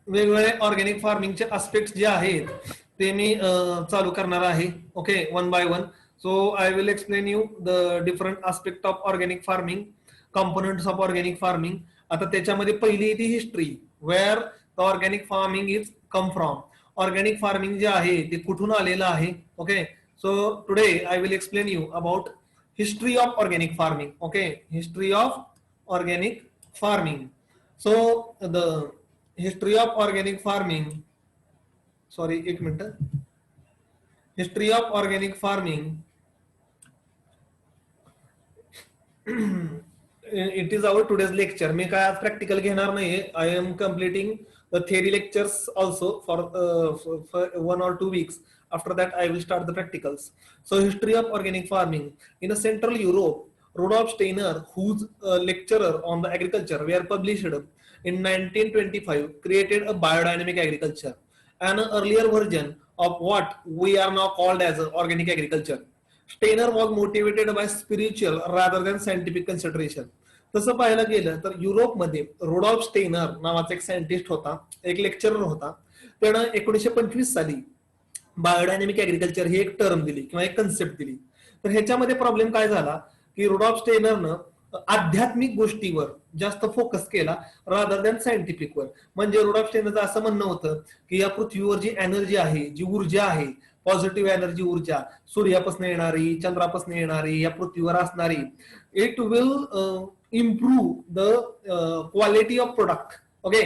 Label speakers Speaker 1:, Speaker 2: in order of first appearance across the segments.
Speaker 1: वेगवेगळे organic फार्मिंगचे aspects जे आहेत ते मी चालू करणार आहे. Okay, one by one. So I will explain you the different aspect of organic farming, components of organic farming. आता त्याच्यामध्ये पहिली ती history, where the organic farming is come from. Organic farming जे आहे ते कुठून आलेलं आहे. Okay, so today I will explain you about history of organic farming. Okay, history of organic farming. So the history of organic farming, sorry एक minute, history of organic farming it is our today's lecture. मी काय आज practical घेणार नाहीये. I am completing the theory lectures also for 1 or 2 weeks. After that I will start the practicals. So history of organic farming in Central Europe, Rudolf Steiner, whose lecturer on the agriculture were published in 1925, created a biodynamic agriculture, an earlier version of what we are now called as organic agriculture. Steiner was motivated by spiritual rather than scientific consideration. तसं पाहायला गेलं तर युरोपमध्ये Rudolph Steiner नावाचा एक scientist होता, एक lecturer होता. त्यानं 1925 साली बायोडायनेमिक ऍग्रिकल्चर ही एक टर्म दिली किंवा एक कन्सेप्ट दिली. तर ह्याच्यामध्ये प्रॉब्लेम काय झाला की रुडॉल्फ स्टेनरनं आध्यात्मिक गोष्टीवर जास्त फोकस केला रादर दॅन सायंटिफिकवर. म्हणजे रुडॉल्फ स्टेनरचं असं म्हणणं होतं की या पृथ्वीवर जी एनर्जी आहे, जी ऊर्जा आहे, पॉझिटिव्ह एनर्जी ऊर्जा, सूर्यापासून येणारी, चंद्रापासून येणारी, या पृथ्वीवर असणारी, it will improve the quality of product. Okay,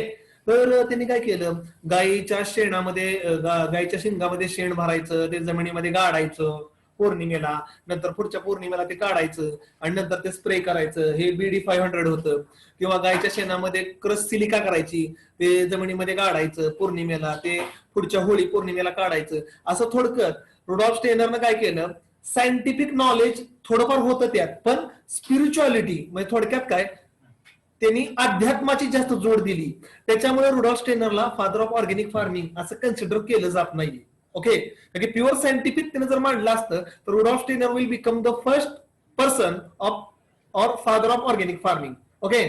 Speaker 1: तर त्यांनी काय केलं, गायीच्या शेणामध्ये, गायीच्या शिंगामध्ये शेण भरायचं, ते जमिनीमध्ये गाडायचं पौर्णिमेला, नंतर पुढच्या पौर्णिमेला ते काढायचं आणि नंतर ते स्प्रे करायचं. हे BD 500 होतं. किंवा गायीच्या शेणामध्ये क्रश सिलिका करायची, ते जमिनीमध्ये गाडायचं पौर्णिमेला, ते पुढच्या होळी पौर्णिमेला काढायचं. असं थोडक्यात रुडॉल्फ स्टेनरनं काय केलं, सायंटिफिक नॉलेज थोडंफार होतं त्यात, पण स्पिरिच्युअलिटी म्हणजे थोडक्यात काय, त्यांनी अध्यात्माची जास्त जोड दिली. त्याच्यामुळे रुडॉल्फ स्टेनरला फादर ऑफ ऑर्गॅनिक फार्मिंग असं कन्सिडर केलं जात नाही. ओके, कारण की प्युअर सायंटिफिक त्याने जर मांडलं असतं तर Rudolf Steiner will become the first person of or father of organic farming. Okay,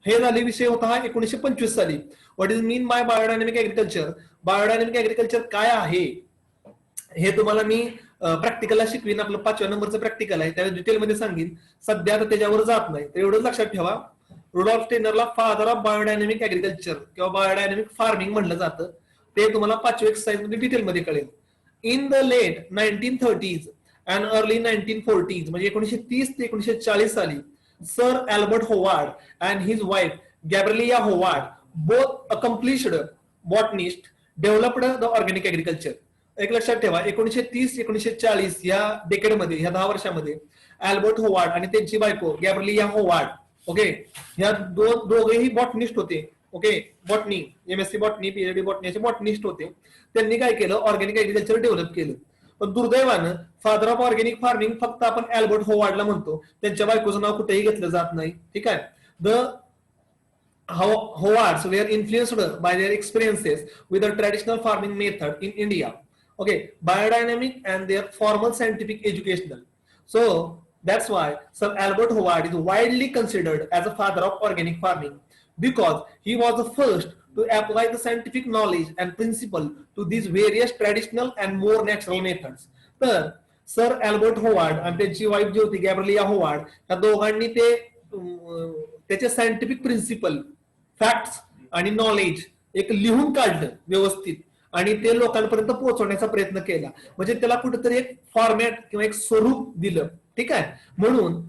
Speaker 1: हे झाले विषय होता हा 1925 साली. What is mean by biodynamic agriculture. Biodynamic agriculture काय आहे हे तुम्हाला मी प्रॅक्टिकलला शिकवीन. आपलं 5व्या नंबरचं प्रॅक्टिकल आहे, त्या डिटेलमध्ये सांगेन. सध्या तर त्याच्यावर जात नाही, तर एवढंच लक्षात ठेवा, रुडॉल्फ स्टेनरला फादर ऑफ बायोडायनेमिक ऍग्रिकल्चर किंवा बायोडायनेमिक फार्मिंग म्हणलं जातं. ते तुम्हाला 5व्या एक्सरसाइज मध्ये डिटेलमध्ये कळेल. In the late 1930s and early 1940s, म्हणजे 1930 ते 1940 साली, sir Albert Howard and his wife Gabrielle Howard, both accomplished botanist, developed the organic agriculture. एक लक्षात ठेवा, 1930-1940 या डेकेडमध्ये, ह्या 10 वर्षामध्ये अल्बर्ट होवार्ड आणि त्यांची बायको गॅब्रिलिया होवार्ड, ओके, ह्या दोघेही बॉटनिस्ट होते. Okay, botany, MSc botany, PhD botany असे बॉटनिस्ट होते. त्यांनी काय केलं, ऑर्गॅनिक ऍग्रिकल्चर डेव्हलप केलं. पण दुर्दैवानं फादर ऑफ ऑर्गॅनिक फार्मिंग फक्त आपण अल्बर्ट होवार्डला म्हणतो, त्यांच्या बायकोचं नाव कुठेही घेतलं जात नाही. ठीक आहे. The Howards were influenced by their experiences with the traditional farming method in India. Okay, biodynamic and their formal scientific educational. So that's why Sir Albert Howard is widely considered as a father of organic farming, because he was the first to apply the scientific knowledge and principle to these various traditional and more natural methods. तर sir Albert Howard आणि त्यांची wife जी होती गॅब्रिलिया Howard, या दोघांनी ते त्याचे scientific principal, facts आणि knowledge एक लिहून काढलं व्यवस्थित आणि ते लोकांपर्यंत पोहोचवण्याचा प्रयत्न केला. म्हणजे त्याला कुठेतरी एक फॉर्मॅट किंवा एक स्वरूप दिलं. ठीक आहे, म्हणून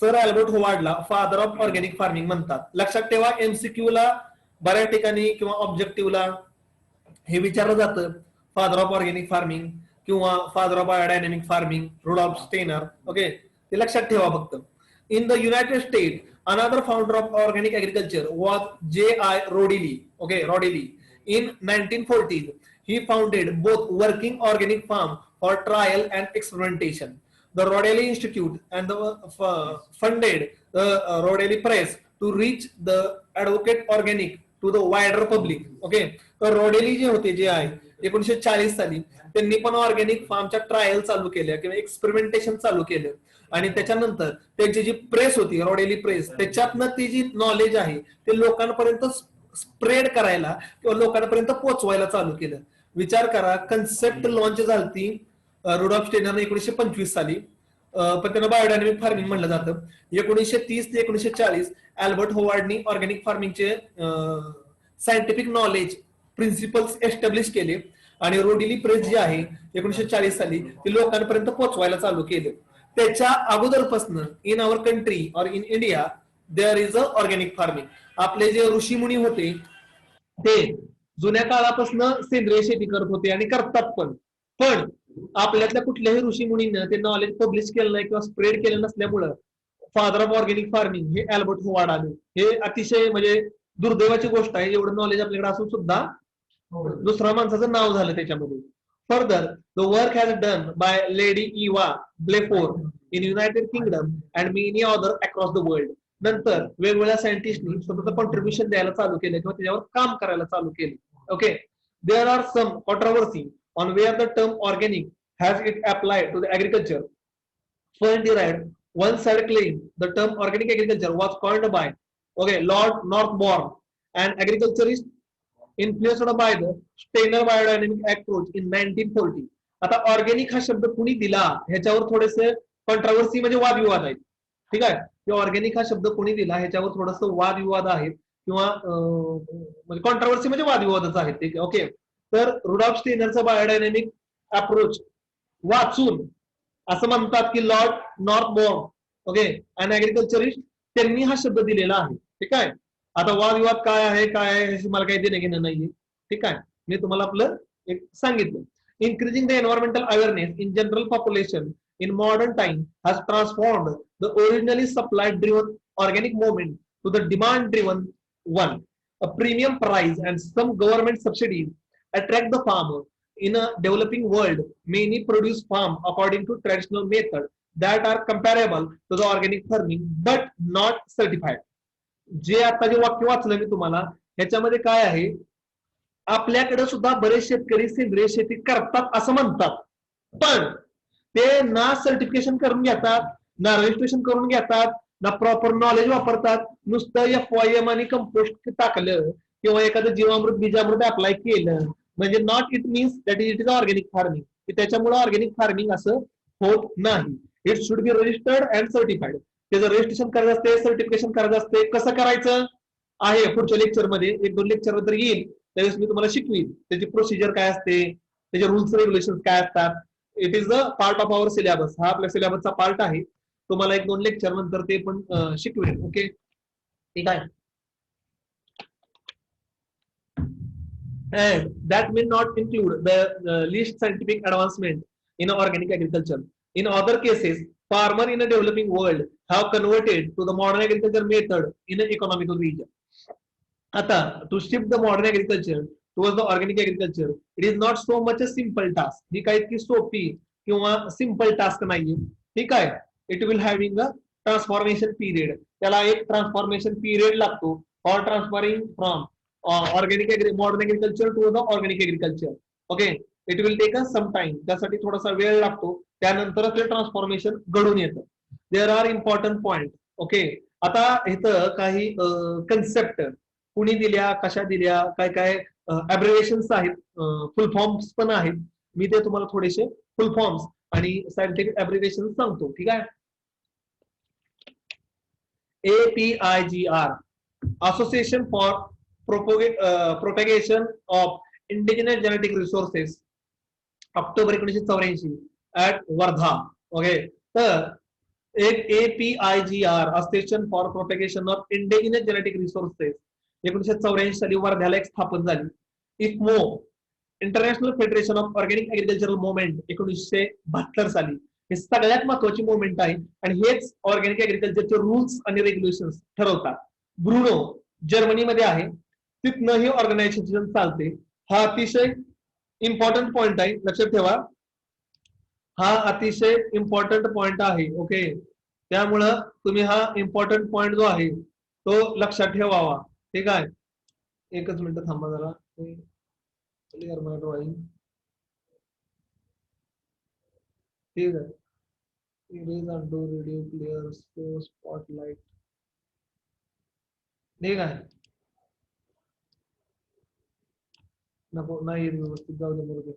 Speaker 1: सर अल्बर्ट होवार्डला फादर ऑफ ऑर्गॅनिक फार्मिंग म्हणतात. लक्षात ठेवा, MCQ ला बऱ्याच ठिकाणी किंवा ऑब्जेक्टिव्हला हे विचारलं जातं, फादर ऑफ ऑर्गॅनिक फार्मिंग किंवा father of biodynamic farming, Rudolf Steiner. Okay, ते लक्षात ठेवा फक्त. In the United State, another founder of organic agriculture was J.I. Rodili. Okay, Rodili. In 1940s, he founded both working organic farm for trial and experimentation, the Rodili Institute, and funded the Rodili Press to reach the advocate organic to the wider public. Okay, तर रोडेली जे होते, जे आहे 1940 साली, त्यांनी पण organic फार्मच्या trial चालू केल्या किंवा एक्सपेरिमेंटेशन चालू केलं. आणि त्याच्यानंतर त्यांची जी प्रेस होती, रोडेली प्रेस, त्याच्यातनं ती जी नॉलेज आहे ते लोकांपर्यंत स्प्रेड करायला किंवा लोकांपर्यंत पोहोचवायला चालू केलं. विचार करा, कन्सेप्ट लॉन्च झाली रुडॉल्फ स्टेनर 1925 साली, पण त्यांना बायोडायनॅमिक फार्मिंग म्हणलं जातं. 1930 ते 1940 अल्बर्ट होवार्डनी ऑर्गॅनिक फार्मिंगचे सायंटिफिक नॉलेज प्रिन्सिपल्स एस्टॅब्लिश केले आणि रोडिली प्रेस जी आहे 1940 साली ती लोकांपर्यंत पोहोचवायला चालू केलं. त्याच्या अगोदरपासून in our country or in India there is a organic farming. आपले जे ऋषीमुनी होते ते जुन्या काळापासून सेंद्रिय शेती करत होते आणि करतात पण आपल्यातल्या कुठल्याही ऋषीमुनीनं ते नॉलेज पब्लिश केलं नाही किंवा स्प्रेड केलं नसल्यामुळं फादर ऑफ ऑर्गॅनिक फार्मिंग हे अल्बर्ट होवार्ड आले. हे अतिशय म्हणजे दुर्दैवाची गोष्ट आहे, एवढं नॉलेज आपल्याकडे असून सुद्धा दुसऱ्या माणसाचं नाव झालं त्याच्यामध्ये. Further the work has done by lady Eva Balfour in United Kingdom and many other across the world. नंतर वेगवेगळ्या सायंटिस्टनी स्वतःचं कॉन्ट्रीब्युशन द्यायला चालू केलं किंवा त्याच्यावर काम करायला चालू केले. Okay, there are some controversy on where the term organic has it applied to the agriculture. First derived, one side claim the term organic agriculture was coined by Lord Northbourne, an agriculturist influenced by the Steiner biodynamic approach in 1940. आता organic हा शब्द कुणी दिला ह्याच्यावर थोडेसे controversy म्हणजे वादविवाद आहेत. ठीक आहे, ऑर्गॅनिक हा शब्द कोणी दिला ह्याच्यावर थोडस वादविवाद आहेत किंवा म्हणजे कॉन्ट्रोवर्सी म्हणजे वादविवादच आहेत ते. ओके, तर रुडॉल्फ स्टेनरचा बायोडायनॅमिक अप्रोच वाचून असं म्हणतात की लॉर्ड नॉर्थबोर्न अन ऍग्रिकल्चरिस्ट त्यांनी हा शब्द दिलेला आहे. ठीक आहे, आता वादविवाद काय आहे मला काही देणं घेणं नाहीये. ठीक आहे, मी तुम्हाला आपलं एक सांगितलं. Increasing the environmental awareness in general population in modern time has transformed the originally supply driven organic movement to the demand driven one. A premium price and some government subsidies attract the farmer. In a developing world, many produce farm according to traditional methods that are comparable to the organic farming but not certified. जे आता जे वाक्य वाचलं मी तुम्हाला ह्याच्यामध्ये काय आहे, आपल्याकडे सुद्धा बरेच शेतकरी सेंद्रिय शेती करतात असं म्हणतात, पण ते ना सर्टिफिकेशन करून घेतात, ना रजिस्ट्रेशन करून घेतात, ना प्रॉपर नॉलेज वापरतात. नुसतं FYM आणि कंपोस्ट टाकलं किंवा एखादं जीवामृत बीजामृत अप्लाय केलं म्हणजे not it means that it is organic farming. त्याच्यामुळे ऑर्गॅनिक फार्मिंग असं होत नाही. It should be registered and certified. त्याचं रजिस्ट्रेशन करायचं असते, सर्टिफिकेशन करायचं असते. कसं करायचं आहे पुढच्या लेक्चरमध्ये, 1-2 लेक्चर नंतर येईल त्यावेळेस मी तुम्हाला शिकवीन त्याची प्रोसिजर काय असते, त्याचे रूल्स रेग्युलेशन काय असतात. It is a part of our syllabus. हा आपल्या सिलेबसचा पार्ट आहे. तुम्हाला 1-2 लेक्चर नंतर ते पण शिकवेल. ओके, ठीक आहे. And that may not include the least scientific advancement in organic agriculture. In other cases, farmers in a developing world have converted to the modern agriculture method in an economical region. आता to shift the modern agriculture towards the organic agriculture, it is not so much a simple task. ही काही इतकी सोपी किंवा simple task नाहीये. ठीक आहे, it will having a transformation period. त्याला एक ट्रान्सफॉर्मेशन पिरियड लागतो for transferring from modern agriculture to the organic agriculture. Okay, it will take us some time. त्यासाठी थोडासा वेळ लागतो, त्यानंतर ते ट्रान्सफॉर्मेशन घडून येतं. There are important point. Okay, आता इथं काही कन्सेप्ट कुणी दिल्या, कशा दिल्या, काय काय अब्रिव्हिएशन्स आहेत, फुल फॉर्म्स पण आहेत. मी ते तुम्हाला थोडेसे फुल फॉर्म्स आणि सायंटिफिक अब्रिव्हिएशन सांगतो. ठीक आहे, APIGR, Association for Propagation of Indigenous Genetic Resources, October 1984 at Wardha. Okay, तर एक APIGR association for propagation of indigenous genetic resources 1984 साली वर्ध्याला एक स्थापन झाली. IFMO, international federation of organic agricultural movement 1972 साली. हे सगळ्यात महत्वाची मुवमेंट आहे आणि हेच ऑर्गॅनिक ऍग्रिकल्चरचे रूल्स आणि रेग्युलेशन ठरवतात. ब्रुनो जर्मनीमध्ये आहे, तिथनं हे ऑर्गनायझेशन चालते. हा अतिशय इम्पॉर्टंट पॉइंट आहे, लक्षात ठेवा. हा अतिशय इम्पॉर्टंट पॉइंट आहे. ओके, त्यामुळं तुम्ही हा इम्पॉर्टंट पॉइंट जो आहे तो लक्षात ठेवावा. ठीक आहे, एकच मिनिट थांबा जरा. ड्रॉइंग ठीक आहे. Erase undo radio clear spotlight. ठीक आहे, नको नाही व्यवस्थित जाऊ दे बरोबर.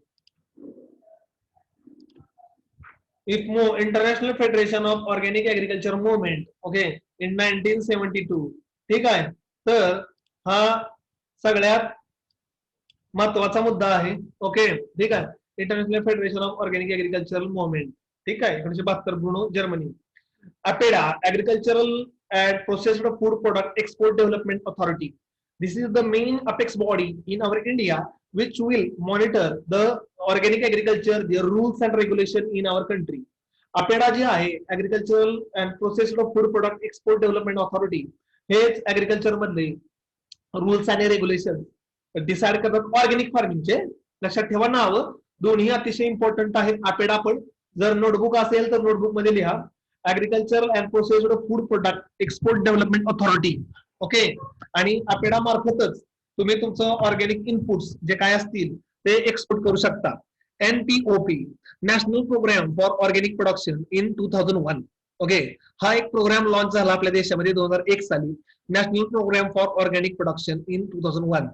Speaker 1: IFMO, International Federation of Organic Agriculture Movement, okay, in 1972. ठीक आहे. तर हा सगळ्यात महत्वाचा मुद्दा आहे. ओके, ठीक आहे. International federation of organic agricultural movement, ठीक आहे, 1972 Bruno, Germany. APEDA, Agricultural and Processed Food Product Export Development Authority. This is the main apex body in our India which will monitor the organic agriculture, their rules and regulation in our country. APEDA जी आहे, Agricultural and Processed Food Product Export Development Authority, हेच agriculture मधले rules आणि regulation decide करतात organic फार्मिंगचे. लक्षात ठेवा नाव दोन्ही अतिशय important आहेत. APEDA पण जर नोटबुक असेल तर नोटबुक मध्ये लिहा, agriculture and processed food product export development authority. Okay, आणि APEDA मार्फतच तुम्ही तुमचं ऑर्गॅनिक इनपुट्स जे काय असतील ते एक्सपोर्ट करू शकता. NPOP, national programme for organic production in 2001. Okay, हा एक प्रोग्राम लॉन्च झाला आपल्या देशामध्ये 2001 साली, national programme for organic production in 2001.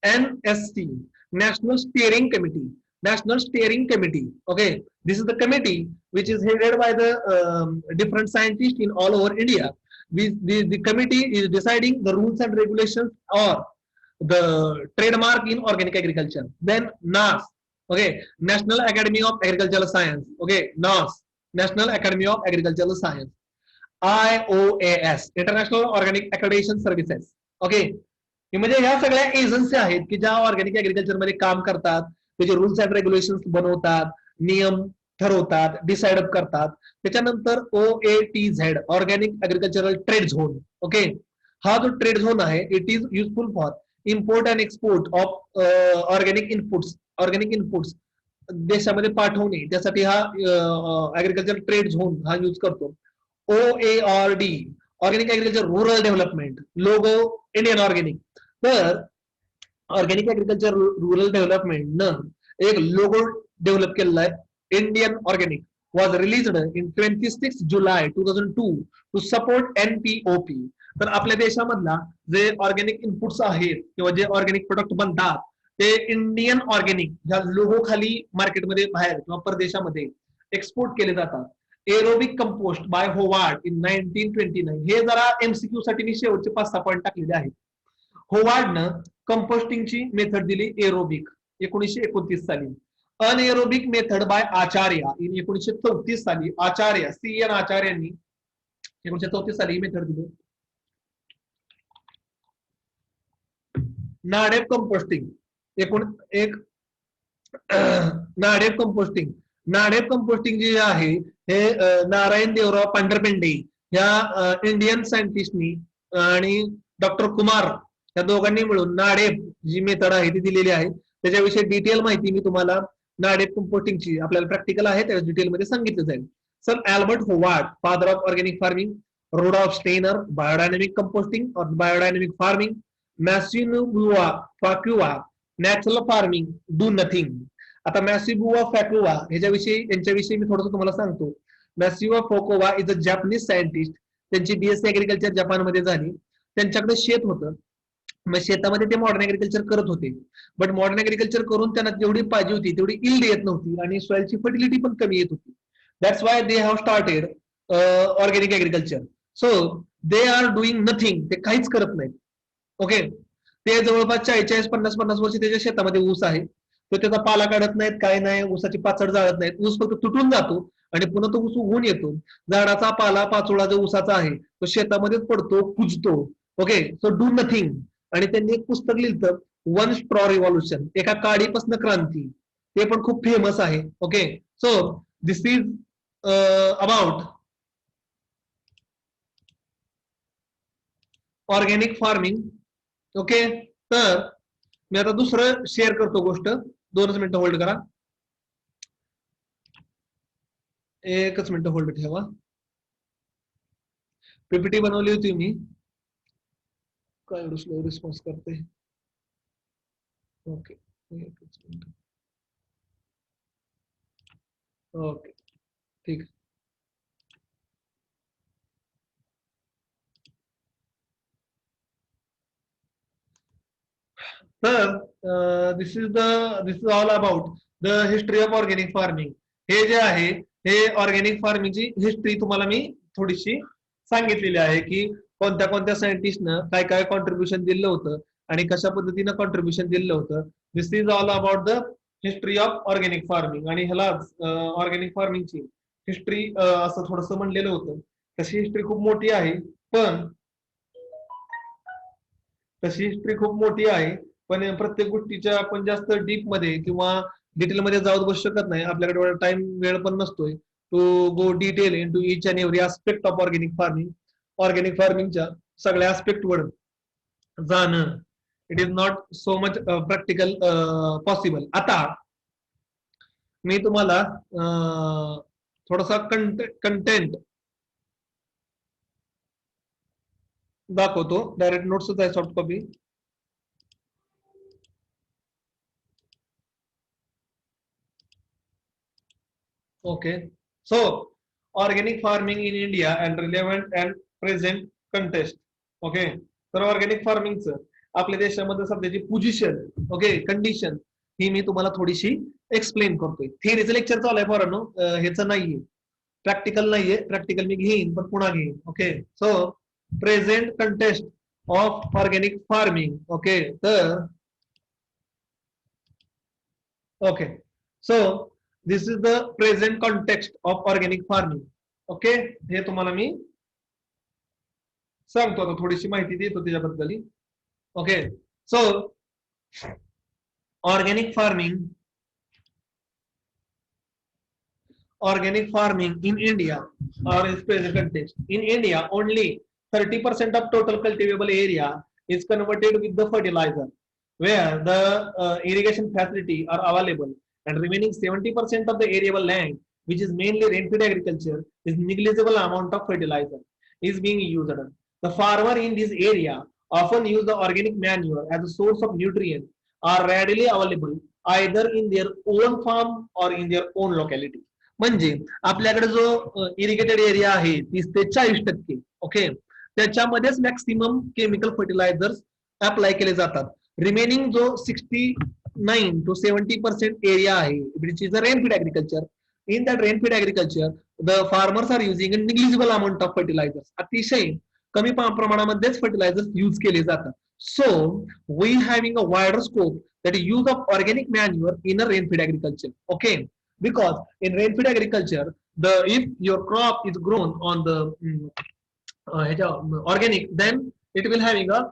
Speaker 1: NSC, National Steering Committee. National Steering Committee. Okay, this is the committee which is headed by the different scientists in all over India. The committee is deciding the rules and regulations or the trademark in organic agriculture. Then NAS, okay, National Academy of Agricultural Science. Okay, NAS, National Academy of Agricultural Science. IOAS, International Organic Accreditation Services. Okay, म्हणजे ह्या सगळ्या agency आहेत की ज्या organic agriculture मध्ये काम करतात, त्याचे रूल्स अँड रेग्युलेशन बनवतात, नियम ठरवतात, डिसाइड अप करतात. त्याच्यानंतर OATZ, organic agricultural trade zone. Okay, हा जो ट्रेड झोन आहे it is useful for import and export of organic inputs. Organic inputs देशामध्ये पाठवणे, त्यासाठी हा ऍग्रिकल्चर ट्रेड झोन हा यूज करतो. OARD, organic agriculture rural development, logo Indian organic. तर ऑर्गॅनिक ऍग्रिकल्चर रुरल डेव्हलपमेंट न एक लोगो डेव्हलप केलेला आहे, Indian organic, was released in 26 July 2002 to support NPOP. तर आपल्या देशामधला जे ऑर्गॅनिक इनपुट्स आहेत किंवा जे ऑर्गॅनिक प्रोडक्ट बनतात ते इंडियन ऑर्गॅनिक ह्या लोगो खाली मार्केटमध्ये बाहेर किंवा परदेशामध्ये एक्सपोर्ट केले जातात. Aerobic compost by Howard in 1929. हे जरा MCQ साठी मी शेवटचे 5-6 पॉईंट टाकलेले आहेत. होवार्डनं कंपोस्टिंगची मेथड दिली एरोबिक 1929 साली. Anaerobic method by Acharya in 1934 साली. आचार्य CN आचार्यांनी 1934 साली ही मेथड दिली. NADEP composting NADEP composting. NADEP composting जे आहे हे नारायण देवराव पांढरपेंडे ह्या इंडियन सायंटिस्टनी आणि डॉक्टर कुमार या दोघांनी मिळून नाडेप जी मेथड आहे ती दिलेली आहे. त्याच्याविषयी डिटेल माहिती मी तुम्हाला नाडेप कंपोस्टिंगची आपल्याला प्रॅक्टिकल आहे त्या डिटेल मध्ये सांगितलं जाईल. Sir Albert Howard, father of organic farming. Rudolf Steiner, biodynamic composting और biodynamic farming. Masanobu Fukuoka, natural farming, do nothing. आता मॅसिबुआ फॅक्युआ यांच्याविषयी मी थोडंसं तुम्हाला सांगतो. Masanobu Fukuoka is a Japanese scientist. त्यांची BSc ऍग्रिकल्चर जपानमध्ये झाली. त्यांच्याकडे शेत होतं, मग शेतामध्ये ते मॉडर्न ऍग्रिकल्चर करत होते. बट मॉडर्न ऍग्रिकल्चर करून त्यांना जेवढी पाहिजे होती तेवढी इल्ड येत नव्हती आणि सॉइलची फर्टिलिटी पण कमी येत होती. That's why they have started organic agriculture. So they are doing nothing, ते काहीच करत नाहीत. ओके, ते जवळपास 40-50 वर्ष त्याच्या शेतामध्ये ऊस आहे. तो त्याचा पाला काढत नाहीत, काय नाही, ऊसाची पाचड जाळत नाहीत. ऊस फक्त तुटून जातो आणि पुन्हा तो ऊस उगवून येतो. झाडाचा पाला पाचोळा जो ऊसाचा आहे तो शेतामध्येच पडतो, कुजतो. Okay, so do nothing. आणि त्यांनी एक पुस्तक लिहिलं, वन स्ट्रॉ रिव्हॉल्युशन, एका काडीपासून क्रांती. ते पण खूप फेमस आहे. Okay, so this is about organic farming. Okay, तर मी आता दुसरं शेअर करतो गोष्ट. 2 मिनिटं होल्ड करा, 1 मिनिट होल्ड ठेवा. PPT बनवली होती मी, काय स्लो रिस्पॉन्स करते. Okay, 1 minute. ओके, ठीक. तर this is all about the history of organic farming. हे जे आहे हे ऑर्गॅनिक फार्मिंगची हिस्ट्री तुम्हाला मी थोडीशी सांगितलेली आहे की कोणत्या कोणत्या सायंटिस्टनं काय काय कॉन्ट्रीब्युशन दिलं होतं आणि कशा पद्धतीनं कॉन्ट्रीब्युशन दिलं होतं. This is all about the history of organic farming. आणि ह्याला ऑर्गॅनिक फार्मिंगची हिस्ट्री असं थोडंसं म्हणलेलं होतं. तशी हिस्ट्री खूप मोठी आहे, पण तशी हिस्ट्री खूप मोठी आहे, पण प्रत्येक गोष्टीच्या आपण जास्त डीप मध्ये किंवा डिटेल मध्ये जाऊ बसू शकत नाही. आपल्याकडे टाइम वेळ पण नसतोय to go detail into each and every aspect of organic farming. Organic फार्मिंगच्या सगळ्या आस्पेक्ट वर जाणं it is not so much practical possible. आता मी तुम्हाला थोडासा कंटेंट दाखवतो. डायरेक्ट नोट्सच आहे, soft copy. Okay, so organic farming in India and relevant and present context. Okay, तर ऑर्गॅनिक फार्मिंगचं आपल्या देशामध्ये सध्याची पोझिशन, ओके, कंडिशन ही मी तुम्हाला थोडीशी एक्सप्लेन करतोय. थिअरीचं लेक्चर चालू आहे पोरांनो, ह्याचं नाहीये, प्रॅक्टिकल नाहीये. प्रॅक्टिकल मी घेईन पण पुन्हा घेईन. Okay, so present context of organic farming. Okay, तर okay, so this is the present context of organic farming. Okay, हे तुम्हाला मी सांगतो, आता थोडीशी माहिती देतो त्याच्याबद्दल. Okay, so organic farming in India or its present context. In India, only 30% of total cultivable area is converted with the fertilizer, where the irrigation facility are available, and remaining 70% of the arable land, which is mainly rain-fed agriculture, is negligible amount of fertilizer is being used. The farmer in this area often use the organic manure as a source of nutrients are readily available either in their own farm or in their own locality. म्हणजे आपल्याकडे जो irrigated area आहे 30 ते 40%, okay, त्याच्यामध्येच maximum chemical fertilisers apply केले जातात. Remaining जो 69 to 70% area आहे which is a rainfed agriculture. In that rainfed agriculture the farmers are using a negligible amount of fertilisers. अतिशय कमी प्रमाणामध्येच फर्टिलायझर्स यूज केले जातात. So we having a wider scope that use of organic manure in a rainfed agriculture. Okay, because in rain-fed agriculture, if your crop is grown on the organic, then it will having a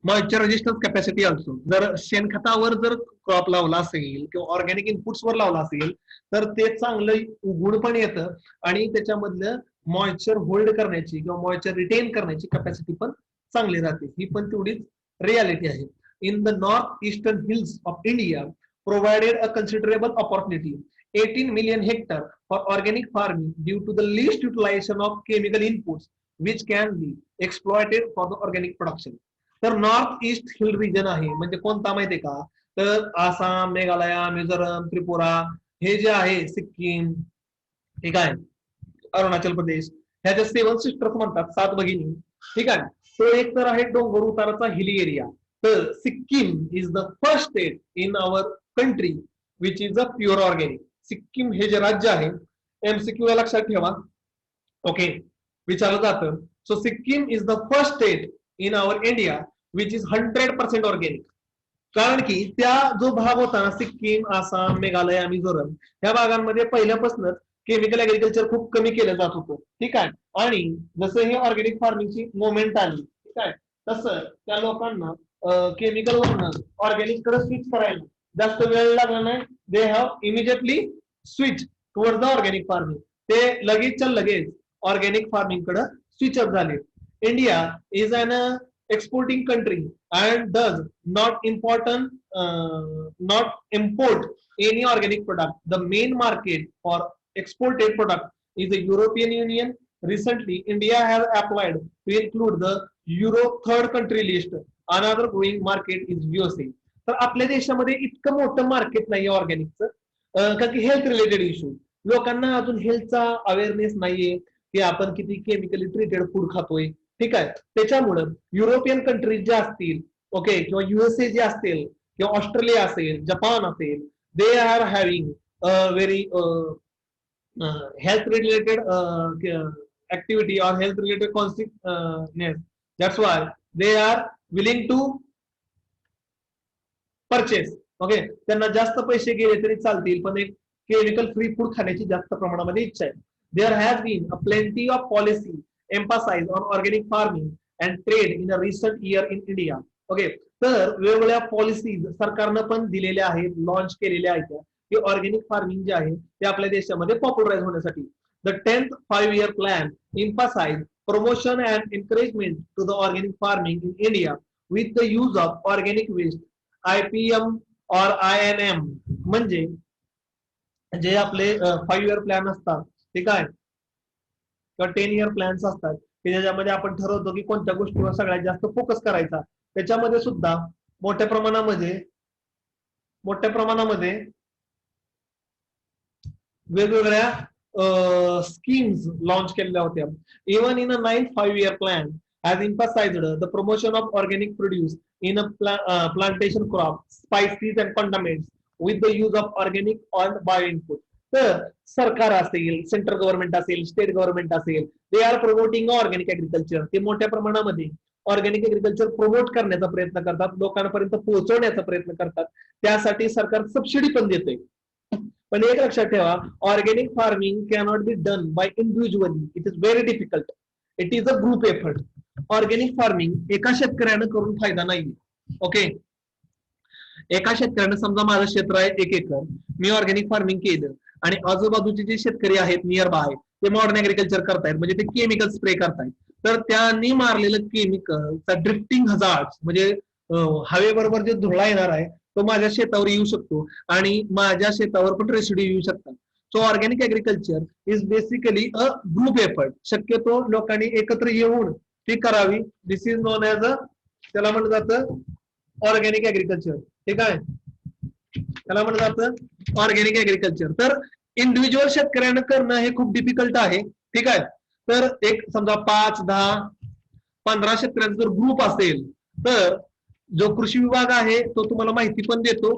Speaker 1: moisture resistance capacity also. जर शेणखतावर जर crop लावला असेल किंवा organic inputs वर लावला असेल तर ते चांगलं उगवून पण येतं आणि त्याच्यामधलं मॉइश्चर होल्ड करण्याची किंवा मॉइश्चर रिटेन करण्याची कॅपॅसिटी पण चांगली राहते. ही पण तेवढीच रियालिटी आहे. In the northeastern hills of India provided a considerable opportunity, 18 million hectare for organic farming due to the least utilization of chemical inputs which can be exploited for the organic production. तर north east hill region आहे म्हणजे कोणता माहितीये का, तर आसाम, मेघालय, मिझोरम, त्रिपुरा, हे जे आहे सिक्कीम, ठीक आहे, अरुणाचल प्रदेश, ह्याच्या 7 सिस्टर्स म्हणतात, 7 भगिनी, ठीक आहे. तो एक तर आहे डोंगर उताराचा हिली एरिया. तर Sikkim is the first state in our country which is a pure organic. Sikkim हे जे राज्य आहे, एमसीक्यू लक्षात ठेवा, ओके, विचारलं जातं. So Sikkim is the first state in our India which is 100% organic. कारण की त्या जो भाग होता ना, सिक्कीम, आसाम, मेघालय, मिझोरम, ह्या भागांमध्ये पहिल्यापासूनच केमिकल ऍग्रिकल्चर खूप कमी केलं जात होतं, ठीक आहे. आणि जसं हे ऑर्गॅनिक फार्मिंगची मुवमेंट आली, ठीक आहे, तसं त्या लोकांना केमिकल वरून ऑर्गॅनिक कडे स्विच करायला जास्त वेळ लागला नाही. They have immediately switch toward the organic farming. ते लगेचच्या लगेच ऑर्गॅनिक फार्मिंग कडे स्विच अप झाले. India is an exporting country and does not import any organic product. The main market for exported product is the European Union. Recently, India has applied to include the Euro third country list. Another growing market is USA. तर आपल्या देशामध्ये इतकं मोठं market नाही ऑर्गॅनिकचं, कारण की health related issue, लोकांना अजून हेल्थचा अवेअरनेस नाहीये की आपण किती केमिकली ट्रीटेड फूड खातोय, ठीक आहे. त्याच्यामुळं युरोपियन कंट्रीज ज्या असतील, ओके, किंवा USA जे असतील, किंवा ऑस्ट्रेलिया असेल, जपान असेल, they are having very health related activity or health related consequence. That's why they are willing to purchase. Okay, त्यांना जास्त पैसे गेले तरी चालतील, पण एक केमिकल फ्री फूड खाण्याची जास्त प्रमाणामध्ये इच्छा आहे. There has been a plenty of policy emphasize on organic farming and trade in a recent year in India. Okay, तर वेगवेगळ्या पॉलिसीज सरकारनं पण दिलेल्या आहेत, लॉन्च केलेल्या आहेत की ऑर्गॅनिक फार्मिंग जे आहे ते आपल्या देशामध्ये पॉप्युलराइज होण्यासाठी. The 10th 5-year plan emphasize promotion and encouragement to the organic farming in India with the use of organic waste, IPM or INM. म्हणजे जे आपले 5-year प्लॅन असतात, ठीक आहे, किंवा 10-year प्लॅन्स असतात की ज्याच्यामध्ये आपण ठरवतो की कोणत्या गोष्टीवर सगळ्यात जास्त फोकस करायचा. त्याच्यामध्ये सुद्धा मोठ्या प्रमाणामध्ये वेगवेगळ्या स्कीम्स लॉन्च केलेल्या होत्या. Even in a 9th 5-year plan has emphasized the promotion of organic produce in a plantation crop, spices and condiments with the use of organic and bio input. तर सरकार असेल, सेंट्रल गव्हर्नमेंट असेल, state government असेल, they are promoting organic agriculture. ते मोठ्या प्रमाणामध्ये organic agriculture promote करण्याचा प्रयत्न करतात, लोकांपर्यंत पोहोचवण्याचा प्रयत्न करतात. त्यासाठी सरकार सबसिडी पण देते. पण एक लक्षात ठेवा, organic farming cannot be done by individually. It is very difficult. It is a group effort. Organic farming एका शेतकऱ्यानं करून फायदा नाही. ओके, एका शेतकऱ्यानं समजा माझं क्षेत्र आहे 1 एकर, मी ऑर्गॅनिक फार्मिंग केलं आणि आजूबाजूचे जे शेतकरी आहेत नियर बाय ते मॉडर्न ऍग्रिकल्चर करतायत, म्हणजे ते केमिकल स्प्रे करतायत. तर त्यांनी मारलेलं केमिकलचा ड्रिफ्टिंग हजार्ड, म्हणजे हवेबरोबर जे धुळा येणार आहे तो माझ्या शेतावर येऊ शकतो आणि माझ्या शेतावर पण रेसिड्यू येऊ शकतात. So organic agriculture is basically a group effort. शक्यतो लोकांनी एकत्र येऊन ती करावी. दिस इज नोन ॲज अ, त्याला म्हणलं जातं ऑर्गॅनिक ऍग्रिकल्चर. ठीक आहे, त्याला म्हणलं जातं ऑर्गॅनिक ऍग्रिकल्चर. तर इंडिव्हिज्युअल शेतकऱ्यानं करणं हे खूप डिफिकल्ट आहे. ठीक आहे, तर एक समजा 5, 10, 15 शेतकऱ्यांचा जर ग्रुप असेल तर जो कृषी विभाग आहे तो तुम्हाला माहिती पण देतो,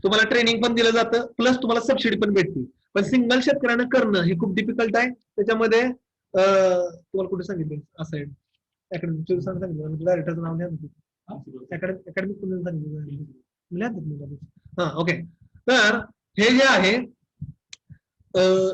Speaker 1: तुम्हाला ट्रेनिंग पण दिलं जातं, प्लस तुम्हाला सबसिडी पण भेटते. पण सिंगल शेतकऱ्यानं करणं हे खूप डिफिकल्ट आहे. त्याच्यामध्ये तुम्हाला कुठे सांगितलं असं अकॅडमिक सांगितलं, डायरेक्टरचं नाव लिहा, अकॅडमिक सांगितलं. हा, ओके. तर हे जे आहे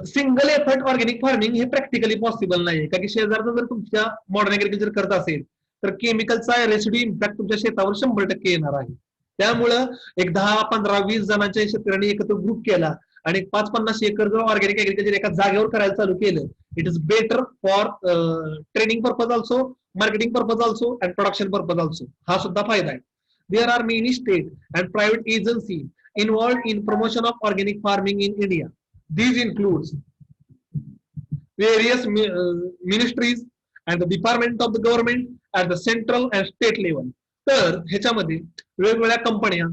Speaker 1: सिंगल एफर्ट ऑर्गॅनिक फार्मिंग हे प्रॅक्टिकली पॉसिबल नाही. कारण की शेजारचं जर तुमच्या मॉडर्न ऍग्रिकल्चर करत असेल तर केमिकलचा रेसिड्यू इम्पॅक्ट तुमच्या शेतावर 100% येणार आहे. त्यामुळं एक 10, 15, 20 जणांच्या शेतकऱ्यांनी एकत्र ग्रुप केला आणि 5-50 एकर जर ऑर्गॅनिक ऍग्रिकल्चर एका जागेवर करायला चालू केलं, it is better for training purpose also, marketing purpose also and production purpose also. हा सुद्धा फायदा आहे. There are many state and private agency involved in promotion of organic farming in India. These includes various ministries and the department of the government at the central and state level. तर ह्याच्यामध्ये वेगवेगळ्या कंपन्या,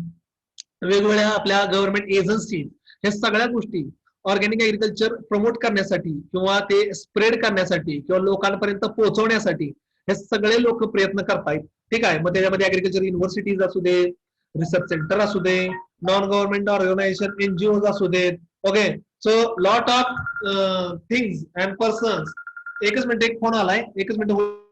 Speaker 1: वेगवेगळ्या आपल्या government agency, हे सगळ्या गोष्टी organic agriculture promote करण्यासाठी किंवा ते स्प्रेड करण्यासाठी किंवा लोकांपर्यंत पोहोचवण्यासाठी हे सगळे लोक प्रयत्न करतायत. ठीक आहे, मग त्याच्यामध्ये ऍग्रिकल्चर युनिव्हर्सिटीज असू दे, रिसर्च सेंटर असू दे, नॉन गव्हर्नमेंट ऑर्गनायझेशन, NGOs असू देत. Okay, so lot of things and persons. एकच मिनिट, एक फोन आलाय, एकच मिनिट.